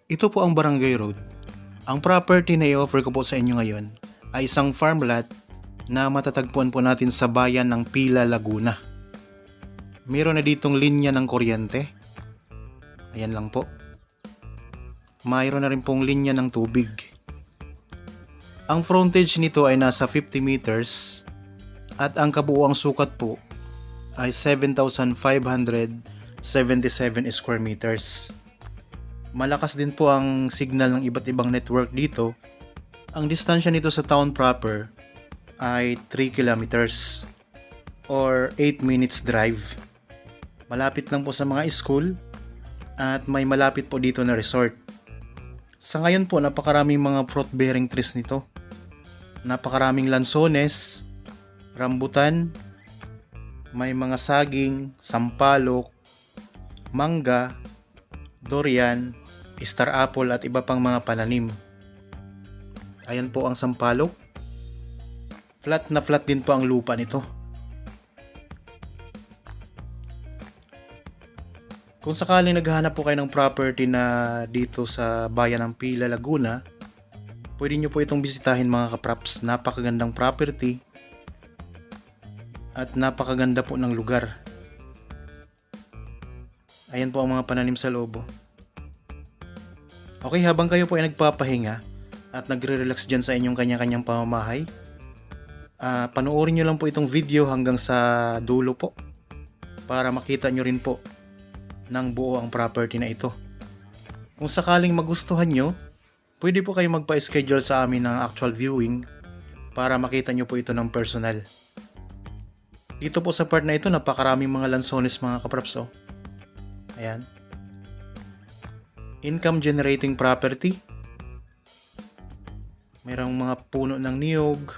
Ito po ang Barangay Road. Ang property na i-offer ko po sa inyo ngayon ay isang farm lot na matatagpuan po natin sa bayan ng Pila, Laguna. Meron na ditong linya ng kuryente. Ayan lang po. Mayroon na rin pong linya ng tubig. Ang frontage nito ay nasa 50 meters at ang kabuuang sukat po ay 7,577 square meters. Malakas din po ang signal ng iba't ibang network dito. Ang distansya nito sa town proper ay 3 kilometers or 8 minutes drive. Malapit lang po sa mga school at may malapit po dito na resort. Sa ngayon po, napakaraming mga fruit bearing trees nito. Napakaraming lansones, rambutan, may mga saging, sampalok, mangga, durian, star apple at iba pang mga pananim. Ayan po ang sampalok. Flat na flat din po ang lupa nito. Kung sakaling naghahanap po kayo ng property na dito sa bayan ng Pila, Laguna, pwede nyo po itong bisitahin mga kapraps. Napakagandang property at napakaganda po ng lugar. Ayan po ang mga pananim sa loob. Okay, habang kayo po ay nagpapahinga at nagre-relax dyan sa inyong kanya-kanyang pamamahay, panoorin nyo lang po itong video hanggang sa dulo po para makita nyo rin po ng buo ang property na ito. Kung sakaling magustuhan nyo, pwede po kayo magpa-schedule sa amin ng actual viewing para makita nyo po ito ng personal. Dito po sa part na ito, napakaraming mga lansones mga kapraps. Ayan. Income generating property. Mayroong mga puno ng niyog.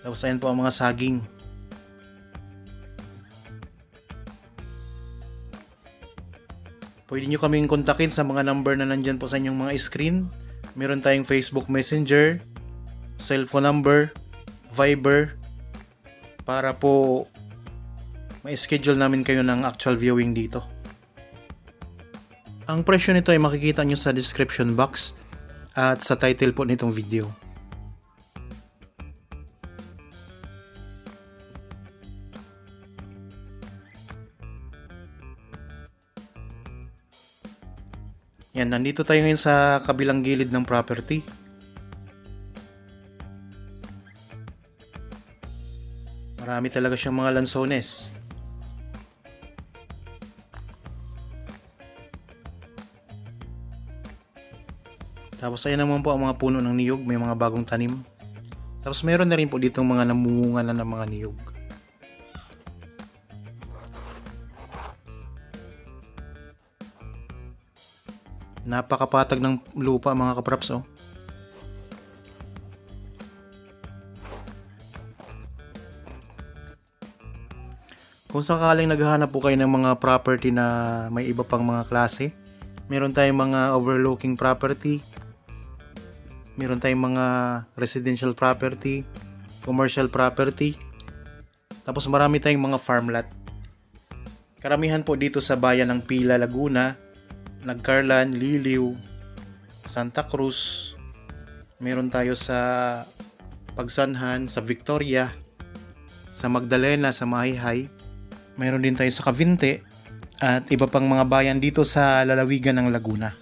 Tapos ayan po ang mga saging. Pwede nyo kaming kontakin sa mga number na nandyan po sa inyong mga screen. Meron tayong Facebook Messenger, cellphone number, Viber, para po ma-schedule namin kayo ng actual viewing dito. Ang presyo nito ay makikita nyo sa description box at sa title po nitong video. Yan, nandito tayo ngayon sa kabilang gilid ng property. Marami talaga siyang mga lansones. Tapos ayan naman po ang mga puno ng niyog, may mga bagong tanim. Tapos meron na rin po ditong mga namumunga na ng mga niyog. Napakapatag ng lupa mga kapraps. Kung sakaling naghahanap po kayo ng mga property na may iba pang mga klase, meron tayong mga overlooking property, meron tayong mga residential property, commercial property, tapos marami tayong mga farm lot. Karamihan po dito sa bayan ng Pila, Laguna, Nagcarlan, Liliw, Santa Cruz, meron tayo sa Pagsanhan, sa Victoria, sa Magdalena, sa Mahihai, meron din tayo sa Cavite at iba pang mga bayan dito sa lalawigan ng Laguna.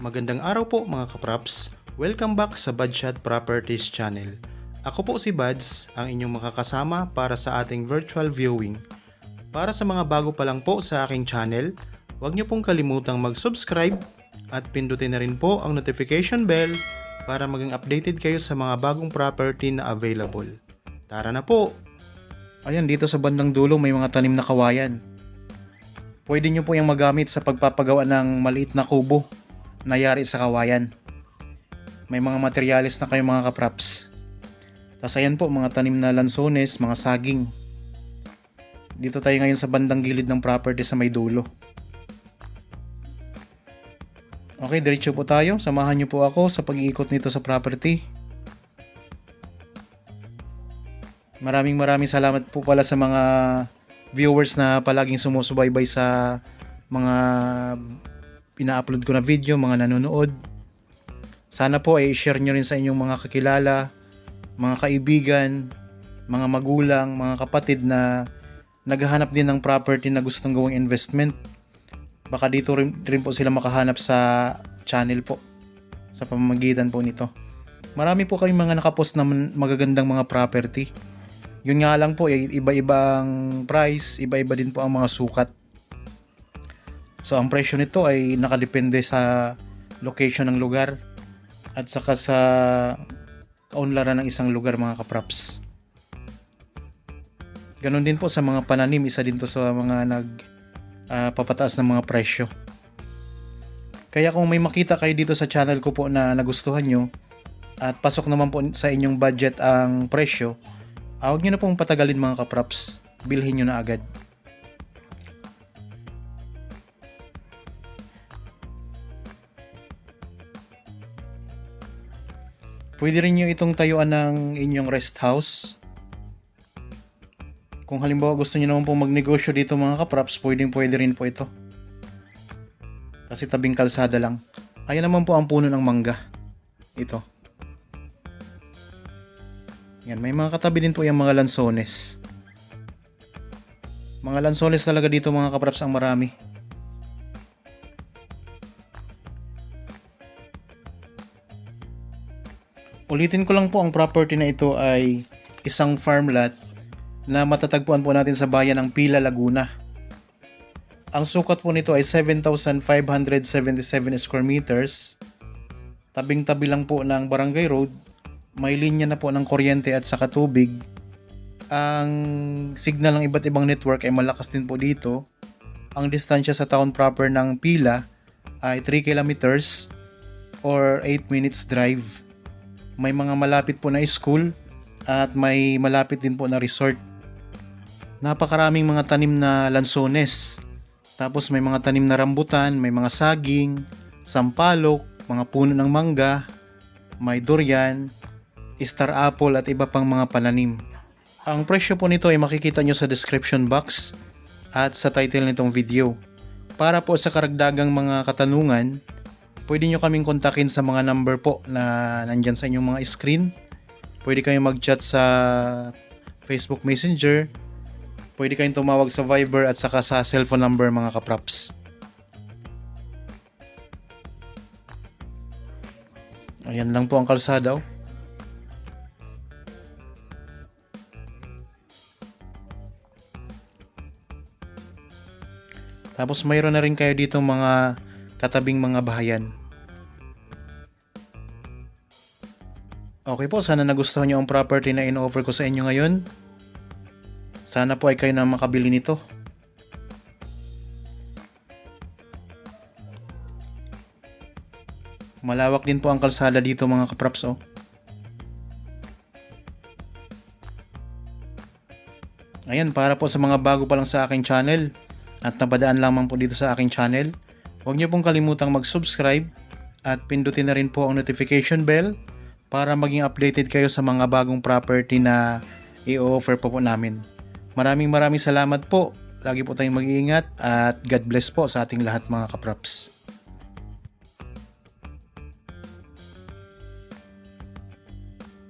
Magandang araw po mga kapraps. Welcome back sa Badshot Properties channel. Ako po si Bads, ang inyong makakasama para sa ating virtual viewing. Para sa mga bago pa lang po sa aking channel, huwag niyo pong kalimutang mag-subscribe at pindutin na rin po ang notification bell para maging updated kayo sa mga bagong property na available. Tara na po! Ayan, dito sa bandang dulo may mga tanim na kawayan. Pwede nyo po yung magamit sa pagpapagawa ng maliit na kubo na yari sa kawayan. May mga materyales na kayo mga kapraps. Tapos ayan po, mga tanim na lansones, mga saging. Dito tayo ngayon sa bandang gilid ng property sa may dulo. Okay, diretso po tayo. Samahan nyo po ako sa pag-iikot nito sa property. Maraming salamat po pala sa mga viewers na palaging sumusubaybay sa mga ina-upload ko na video, mga nanonood. Sana po ay i-share nyo rin sa inyong mga kakilala, mga kaibigan, mga magulang, mga kapatid na naghahanap din ng property na gustong gawing investment. Baka dito rin po sila makahanap sa channel po, sa pamamagitan po nito. Marami po kayong mga nakapost na magagandang mga property. Yun nga lang po, iba-ibang price, iba-iba din po ang mga sukat. So ang presyo nito ay nakadepende sa location ng lugar at saka sa kaunlaran ng isang lugar, mga kaprops. Ganon din po sa mga pananim, isa din to sa mga papataas ng mga presyo. Kaya kung may makita kayo dito sa channel ko po na nagustuhan nyo at pasok naman po sa inyong budget ang presyo, huwag nyo na pong patagalin, mga kaprops. Bilhin nyo na agad. Pwede rin nyo itong tayuan ng inyong rest house. Kung halimbawa gusto nyo naman pong magnegosyo dito, mga kaprops, pwede rin po ito. Kasi tabing kalsada lang. Ayan naman po ang puno ng mangga. Ito. Yan, may mga katabi din po yung mga lansones. Mga lansones talaga dito, mga kaprops, ang marami. Ulitin ko lang po, ang property na ito ay isang farm lot na matatagpuan po natin sa bayan ng Pila, Laguna. Ang sukat po nito ay 7,577 square meters. Tabing-tabi lang po ng barangay road. May linya na po ng kuryente at saka tubig. Ang signal ng iba't ibang network ay malakas din po dito. Ang distansya sa town proper ng Pila ay 3 kilometers or 8 minutes drive. May mga malapit po na school at may malapit din po na resort. Napakaraming mga tanim na lansones. Tapos may mga tanim na rambutan, may mga saging, sampalok, mga puno ng mangga, may durian, star apple at iba pang mga pananim. Ang presyo po nito ay makikita nyo sa description box at sa title nitong video. Para po sa karagdagang mga katanungan, pwede nyo kaming kontakin sa mga number po na nandyan sa inyong mga screen. Pwede kayong mag-chat sa Facebook Messenger. Pwede kayong tumawag sa Viber at saka sa cellphone number, mga kaprops. Ayan lang po ang kalsada. Tapos mayroon na rin kayo dito mga katabing mga bahayan. Okay po, sana nagustuhan nyo ang property na in-offer ko sa inyo ngayon. Sana po ay kayo na makabili nito. Malawak din po ang kalsada dito, mga kaprops. Ayan, para po sa mga bago pa lang sa aking channel at napadaan lamang po dito sa aking channel, huwag niyo pong kalimutang mag-subscribe at pindutin na rin po ang notification bell para maging updated kayo sa mga bagong property na i-offer po namin. Maraming salamat po. Lagi po tayong mag-iingat at God bless po sa ating lahat, mga kaprops.